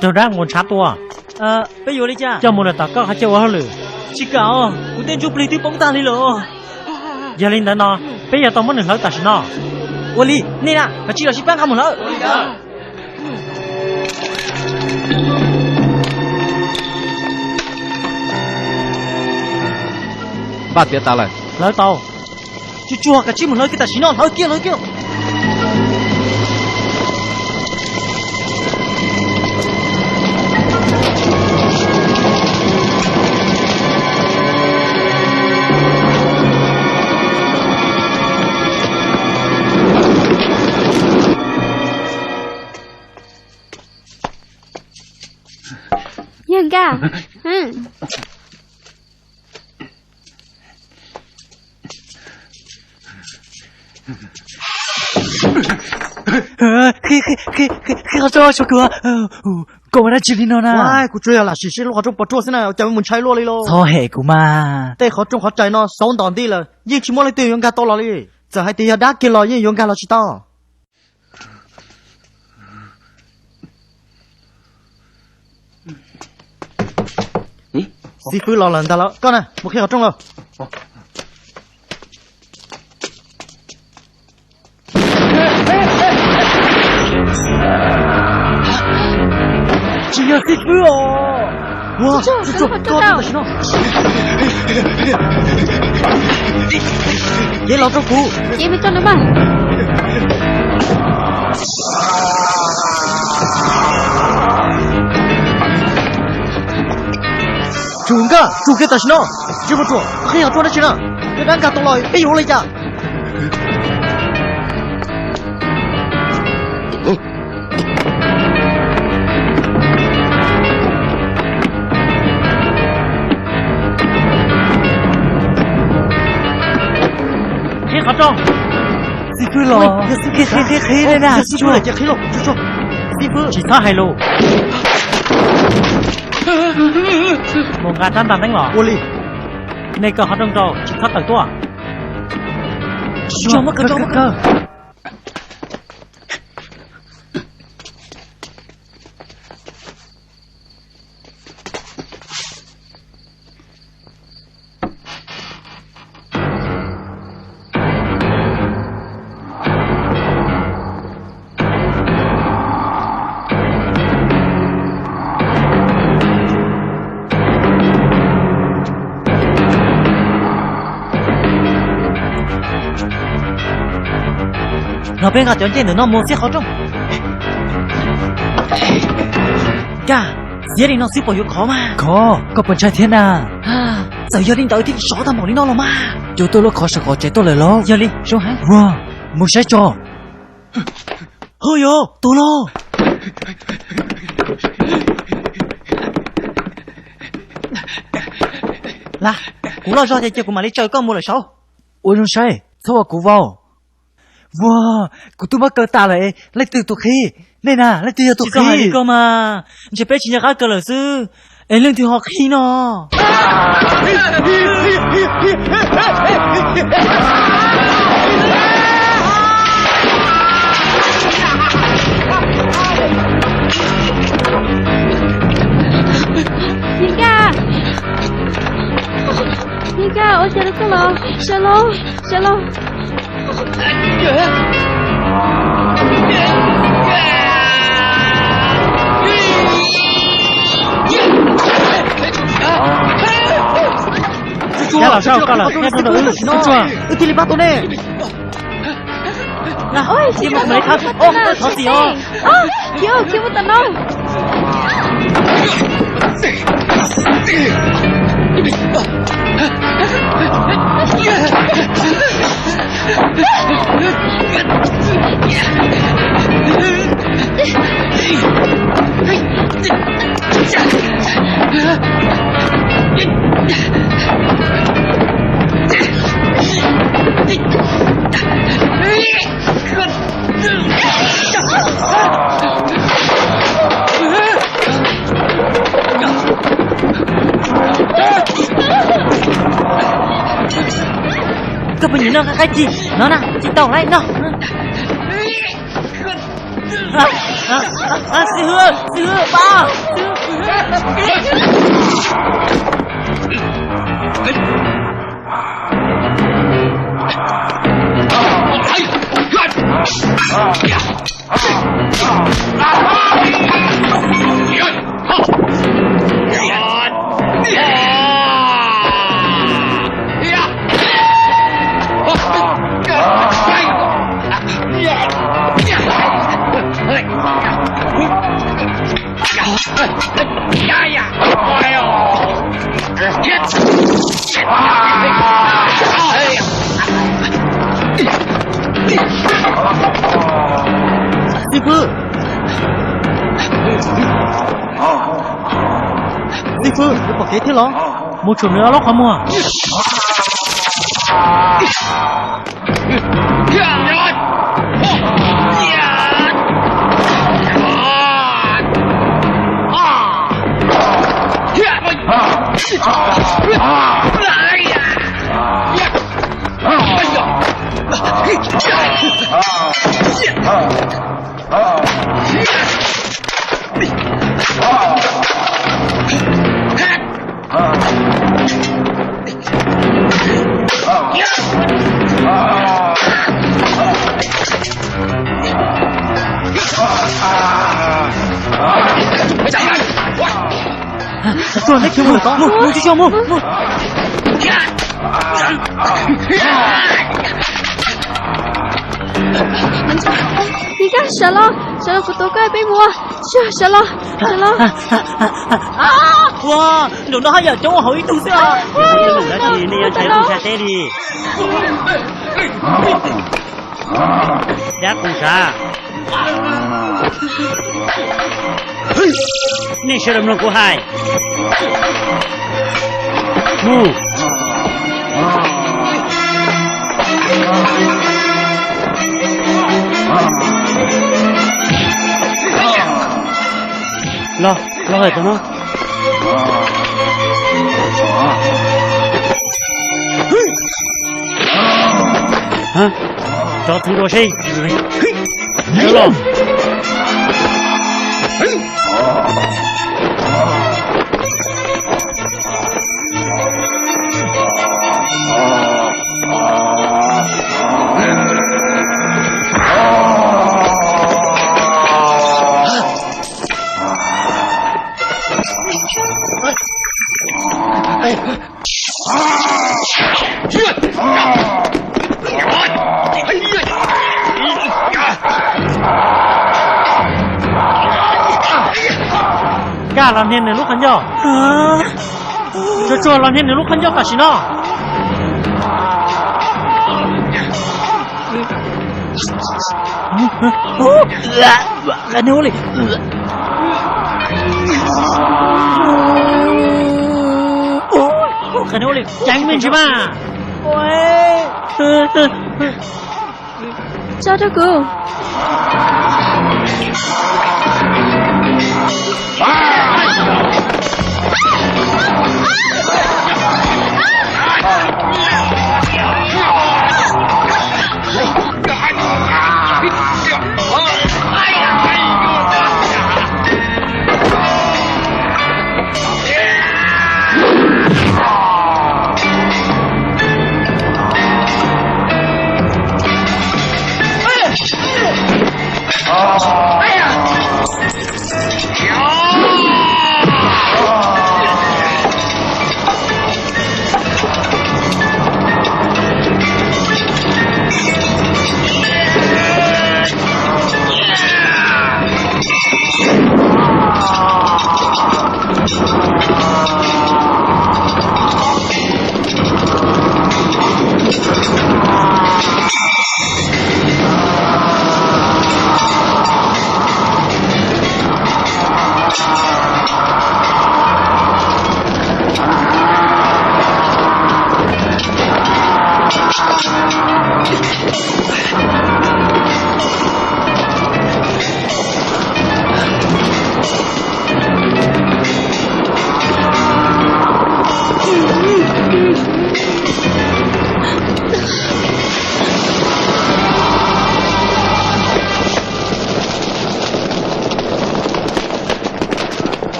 tôi đang muốn sát tua. bây giờ đi cha. Cho một là tao có hai châu hả lử. Chị cậu, của tên chụp lấy tí bóng ta đi lộ. Giờ lên đó nó, bây giờ tao muốn được lỡ ta xin nó. Wally, nè nè, và chị là chị bán không một lỡ. Ba tiếng ta lại. Lỡ tao. Chú chua cả chị một lỡ cái ta xin nó, lỡ kia. Nhân ca. Khi họ cho cửa. Cô mà đã chịu đi nó nè. Why, cô chơi là xí lo trong bọt thế nào, chẳng muốn chạy luôn đi lo. Thôi hệ của mà. Đây họ trong họ chạy nó sống đòn đi là, nhưng chỉ muốn lấy tiền用家多了哩，就係地下打幾耐，因用家落去多。師傅落涼得啦，乾啊，冇幾個鐘咯。只有師傅哦！哇，做高啲先咯。嘢落咗股，嘢咪做你嘛？主个，主给的是喏，这不主，很要做的是呢，别让他动了，别有了家。Thế khó trông. Sư phụ lo, khế đây nè, sư phụ là khế lo, chú chú. Sư phụ chỉ thở hai lô. Một ngàn trăm tàn đánh ngỏ. Wally, này cờ họ trông trâu chỉ thở tầng tua. cho mất cơ. Nó bên ngã tuyến trên nó mua xe khó trông. Cả, gia đình nó xíu bỏ khó mà. Có bọn trai thiên à. Giờ gia đình tới thì xóa ta bỏ đi nó rồi mà. Chú tôi lúc khó sợ khó chế tôi lời lo. Gia đình, số hả? Wow, một sai trò. Hơi yo, tôi lo. Là, cú lo do thì chưa của mà lấy chơi con mua là sao? Ôi nó sai, sao mà cú vào. Wow, cú tôi mắc cờ ta lại, lấy từ tôi khí. Này nè, lấy từ tôi Chỉ có hai khí. cơ mà. Chỉ biết chỉ nhà các cơ là sư. Em lên thì họ khí nó. Nhân ca. Nhân ca, ôi trời đất sao lo. Nghe là sao, nghe không được. Chua. Thì lấy bắt tôi nè. Là, Ôi, đi một mấy thằng. Ô, có gì không? Kêu một tận đâu. Các bạn nhìn nó cái gì? Nó nè, chị tàu lại nó. 师傅，师傅，爸，师傅，师傅，你把给贴了，没准备了，好吗？转那天我了，我去项目。你看小龙，小龙不都怪被我，小龙，小龍。哇，龍都係人咗我好意思啊！你要睇公殺爹哋，一公殺，你學得唔能過海？lo rồi tụi nó hả cho thằng đồ xí nhớ lo cả làm nên lúc khăn gió cho làm nên lúc khăn gió cả xin nó là nếu đi cái nếu đi tránh mình chứ mà sao cho cô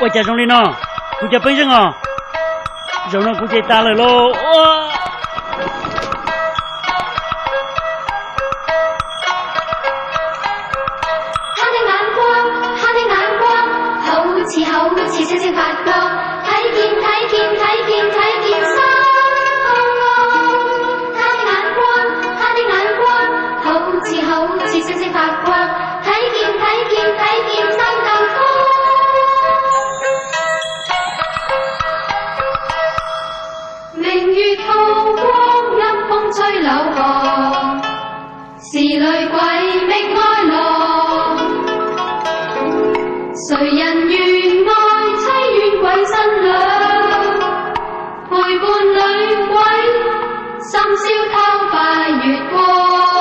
我家中的呢，顾家本身啊，让人顾家打来喽，哇！好似星星發光，睇見心他的眼光，好似星星發光，睇見心更高。明月透光，陰風吹柳巷，是女鬼覓愛郎，誰人願愛？鬼新娘陪伴女鬼，深宵偷快月光。